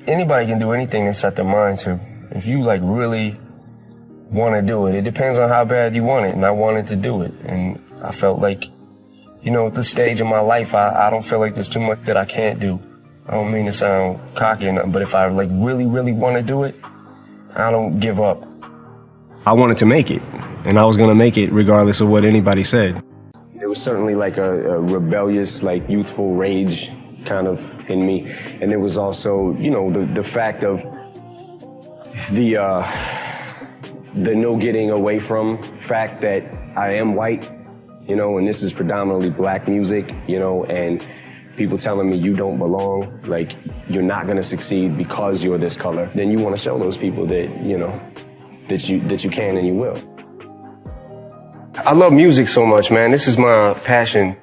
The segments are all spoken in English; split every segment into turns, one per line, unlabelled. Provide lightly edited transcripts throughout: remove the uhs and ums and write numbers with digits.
anybody can do anything they set their mind to. If you like really want to do it, it depends on how bad you want it, and I wanted to do it. And I felt like, you know, at this stage of my life, I don't feel like there's too much that I can't do. I don't mean to sound cocky or nothing, but if I like really, really want to do it, I don't give up. I wanted to make it, and I was going to make it regardless of what anybody said. There was certainly like a rebellious, like youthful rage kind of in me. And there was also, you know, the fact of the no getting away from fact that I am white, you know, and this is predominantly black music, you know, and people telling me you don't belong, like you're not going to succeed because you're this color. Then you want to show those people that, you know, that you can and you will. I love music so much, man. This is my passion.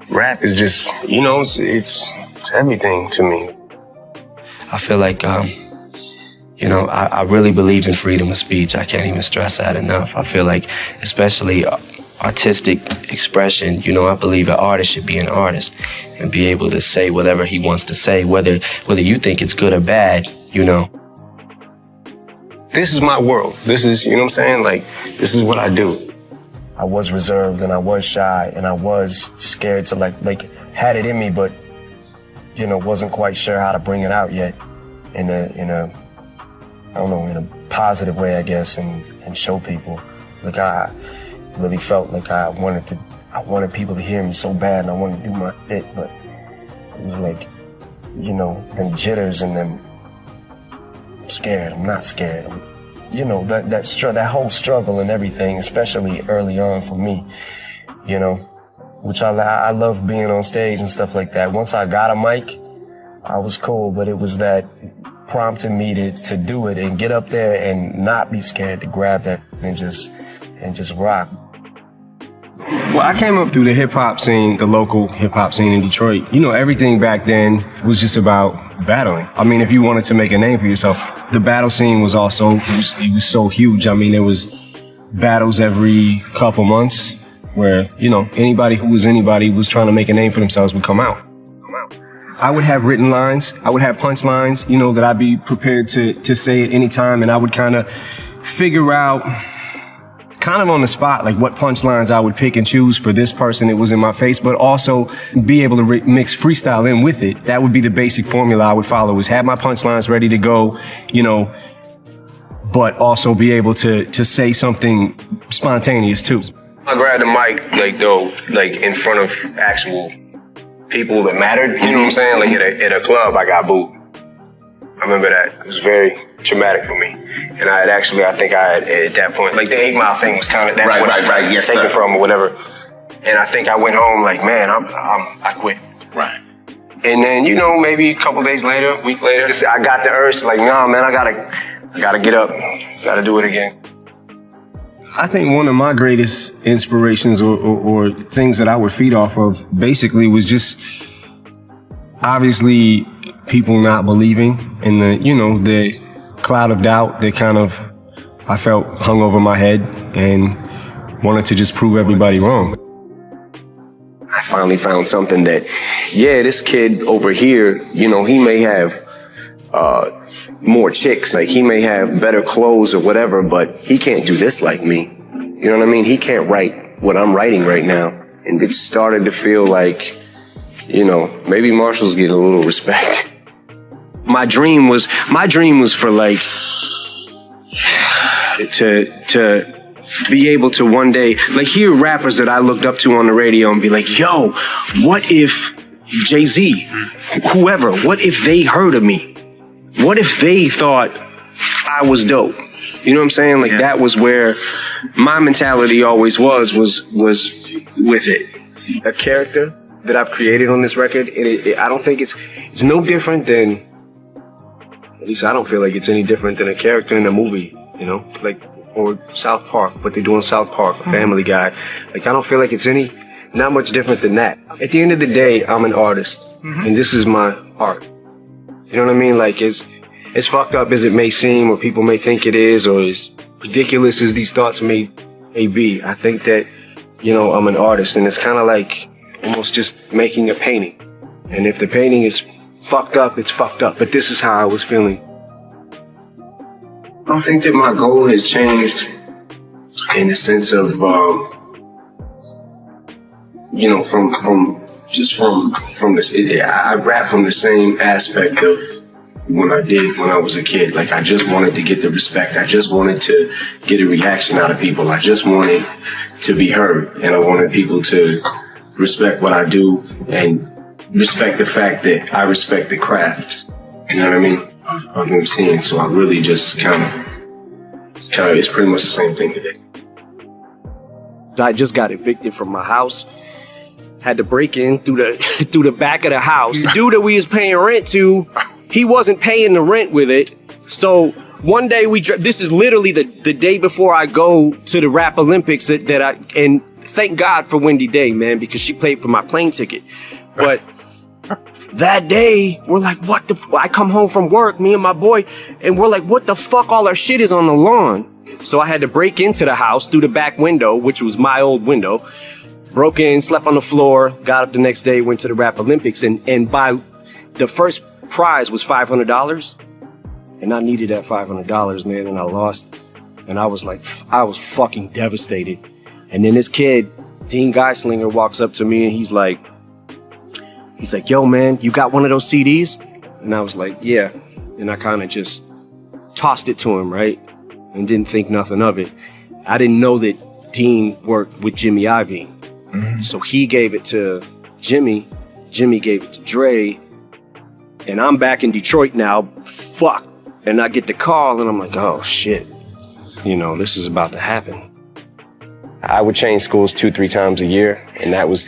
Rap is just, you know, it's everything to me. I feel like, you know, I really believe in freedom of speech. I can't even stress that enough. I feel like, especially artistic expression, you know, I believe an artist should be an artist and be able to say whatever he wants to say, whether you think it's good or bad, you know. This is my world. This is, you know what I'm saying? Like, this is what I do. I was reserved and I was shy and I was scared to like had it in me, but, you know, wasn't quite sure how to bring it out yet in a I don't know, in a positive way, I guess, and show people. Like, I really felt like I wanted people to hear me so bad, and I wanted to do my bit, but it was like, you know, them jitters and them, I'm scared, I'm not scared. You know, that whole struggle and everything, especially early on for me, you know, which I love being on stage and stuff like that. Once I got a mic, I was cool, but it was that prompted me to do it and get up there and not be scared to grab that and just rock. Well, I came up through the hip-hop scene, the local hip-hop scene in Detroit. You know, everything back then was just about battling. I mean, if you wanted to make a name for yourself, the battle scene was also, it was so huge. I mean, there was battles every couple months where, you know, anybody who was anybody was trying to make a name for themselves would come out. I would have written lines, I would have punchlines, you know, that I'd be prepared to say at any time, and I would kind of figure out, kind of on the spot, like what punchlines I would pick and choose for this person that was in my face, but also be able to mix freestyle in with it. That would be the basic formula I would follow, is have my punchlines ready to go, you know, but also be able to say something spontaneous too. I grabbed the mic, like in front of actual people that mattered, you know what I'm saying? Like at a club, I got booed. I remember that. It was very traumatic for me. And I think I had, at that point, like the 8 Mile thing was kind of, that's what I was taken from or whatever. And I think I went home like, man, I quit. Right. And then, you know, maybe a couple days later, a week later, I got the urge to like, nah, man, I gotta get up, gotta do it again. I think one of my greatest inspirations or things that I would feed off of basically was just obviously people not believing in the cloud of doubt that kind of I felt hung over my head and wanted to just prove everybody wrong. I finally found something that, yeah, this kid over here, you know, he may have more chicks, like he may have better clothes or whatever, but he can't do this like me. You know what I mean? He can't write what I'm writing right now. And it started to feel like, you know, maybe Marshall's getting a little respect. My dream was for like, to be able to one day, like hear rappers that I looked up to on the radio and be like, yo, what if Jay-Z, whoever, what if they heard of me? What if they thought I was dope? You know what I'm saying? Like that was where my mentality always was with it. A character that I've created on this record, I don't think it's no different than, at least I don't feel like it's any different than a character in a movie, you know? Like, or South Park, what they do in South Park, or Family Guy. Like, I don't feel like it's not much different than that. At the end of the day, I'm an artist, and this is my art. You know what I mean? Like, as fucked up as it may seem, or people may think it is, or as ridiculous as these thoughts may be, I think that, you know, I'm an artist, and it's kind of like almost just making a painting. And if the painting is
fucked up, it's fucked up. But this is how I was feeling.
I don't think that my goal has changed in the sense of, you know, from this. I rap from the same aspect of when I was a kid. Like, I just wanted to get the respect. I just wanted to get a reaction out of people. I just wanted to be heard, and I wanted people to respect what I do and respect the fact that I respect the craft. You know what I mean? Of MCing. So I really just it's pretty much the same thing today.
I just got evicted from my house. Had to break in through the back of the house. The dude that we was paying rent to, he wasn't paying the rent with it. So one day this is literally the day before I go to the Rap Olympics and thank God for Wendy Day, man, because she paid for my plane ticket. But that day, we're like, what the I come home from work, me and my boy, and we're like, what the fuck, all our shit is on the lawn. So I had to break into the house through the back window, which was my old window. Broke in, slept on the floor, got up the next day, went to the Rap Olympics, and by the first prize was $500. And I needed that $500, man, and I lost. And I was fucking devastated. And then this kid, Dean Geislinger, walks up to me and he's like, yo, man, you got one of those CDs? And I was like, yeah. And I kind of just tossed it to him, right? And didn't think nothing of it. I didn't know that Dean worked with Jimmy Iovine. Mm-hmm. So he gave it to Jimmy. Jimmy gave it to Dre. And I'm back in Detroit now. Fuck. And I get the call and I'm like, oh shit. You know, this is about to happen. I would change schools 2-3 times a year, and that was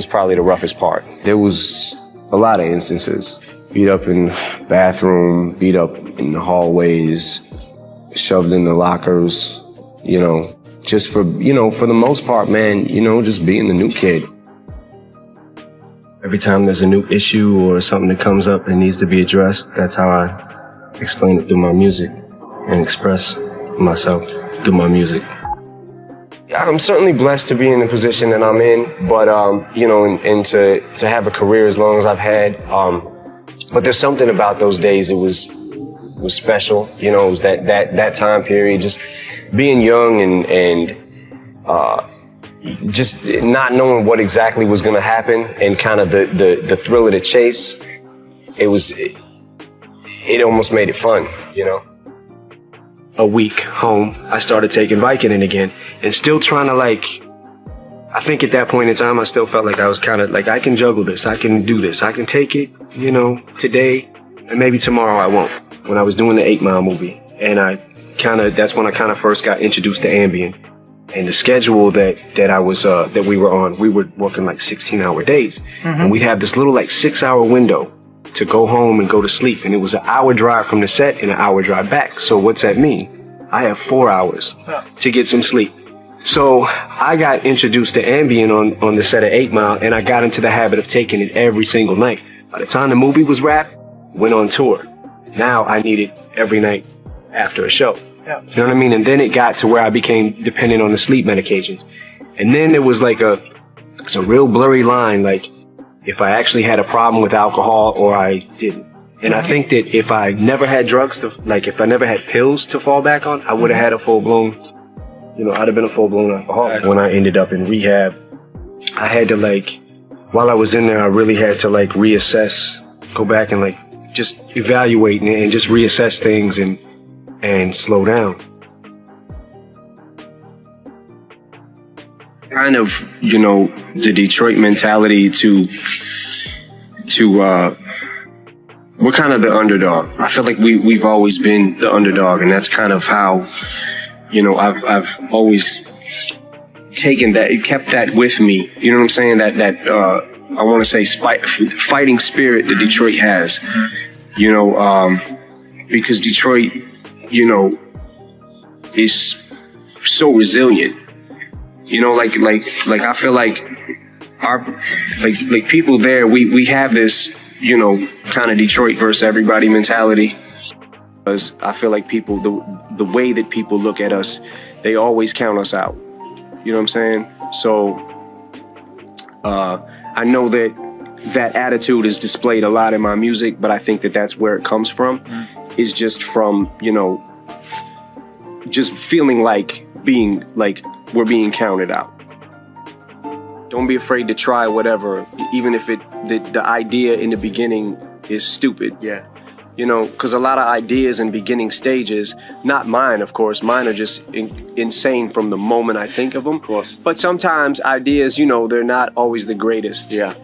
probably the roughest part. There was a lot of instances. Beat up in the bathroom, beat up in the hallways, shoved in the lockers, you know, just for the most part, man, you know, just being the new kid. Every time there's a new issue or something that comes up that needs to be addressed, that's how I explain it through my music and express myself through my music. I'm certainly blessed to be in the position that I'm in, but, you know, and to have a career as long as I've had. But there's something about those days that was special. You know, it was that time period, just being young and just not knowing what exactly was going to happen and kind of the thrill of the chase. It almost made it fun, you know. A week home, I started taking Vicodin again and still trying to, like, I think at that point in time, I still felt like I was kind of like, I can juggle this, I can do this, I can take it, you know, today and maybe tomorrow I won't. When I was doing the 8 Mile movie, and that's when I kind of first got introduced to Ambien. And the schedule that we were on, we were working like 16-hour days. Mm-hmm. And we'd have this little like 6-hour window to go home and go to sleep. And it was an hour drive from the set and an hour drive back. So what's that mean? I have 4 hours to get some sleep. So I got introduced to Ambien on the set of 8 Mile, and I got into the habit of taking it every single night. By the time the movie was wrapped, went on tour. Now I need it every night after a show. Yeah. You know what I mean? And then it got to where I became dependent on the sleep medications. And then there was like it's a real blurry line, like if I actually had a problem with alcohol or I didn't. And I think that if I never had drugs if I never had pills to fall back on, I would have had a full-blown, you know, I'd have been a full-blown alcoholic. When I ended up in rehab, I had to while I was in there, I really had to reassess, go back and just evaluate and just reassess things and slow down. Kind of, you know, the Detroit mentality to we're kind of the underdog. I feel like we've always been the underdog, and that's kind of how, you know, I've always taken that, kept that with me. You know what I'm saying? That I want to say fighting spirit that Detroit has. You know, because Detroit, you know, is so resilient. You know, like I feel like our like people there, we have this, you know, kind of Detroit versus everybody mentality. Because I feel like people, the way that people look at us, they always count us out. You know what I'm saying? So I know that that attitude is displayed a lot in my music, but I think that that's where it comes from, is just from, you know, just feeling like we're being counted out. Don't be afraid to try whatever, even if the idea in the beginning is stupid.
Yeah.
You know, because a lot of ideas in beginning stages, not mine, of course, mine are just insane from the moment I think of them.
Of course.
But sometimes ideas, you know, they're not always the greatest.
Yeah.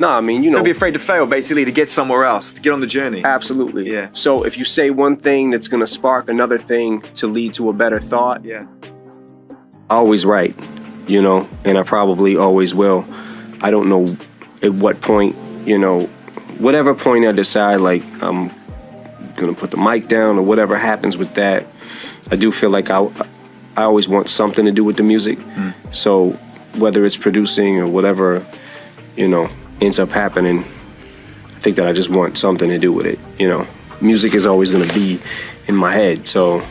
No, I mean, you know.
Don't be afraid to fail, basically, to get somewhere else, to get on the journey.
Absolutely.
Yeah.
So if you say one thing that's going to spark another thing to lead to a better thought,
Yeah.
always right, you know, and I probably always will. I don't know at what point, you know, whatever point I decide, like, I'm gonna put the mic down or whatever happens with that, I do feel like I always want something to do with the music. So whether it's producing or whatever, you know, ends up happening, I think that I just want something to do with it, you know. Music is always gonna be in my head, so.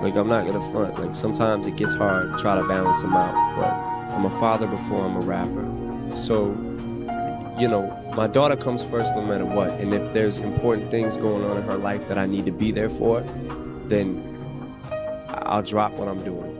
Like, I'm not gonna front. Like, sometimes it gets hard to try to balance them out, but I'm a father before I'm a rapper. So, you know, my daughter comes first no matter what. And if there's important things going on in her life that I need to be there for, then I'll drop what I'm doing.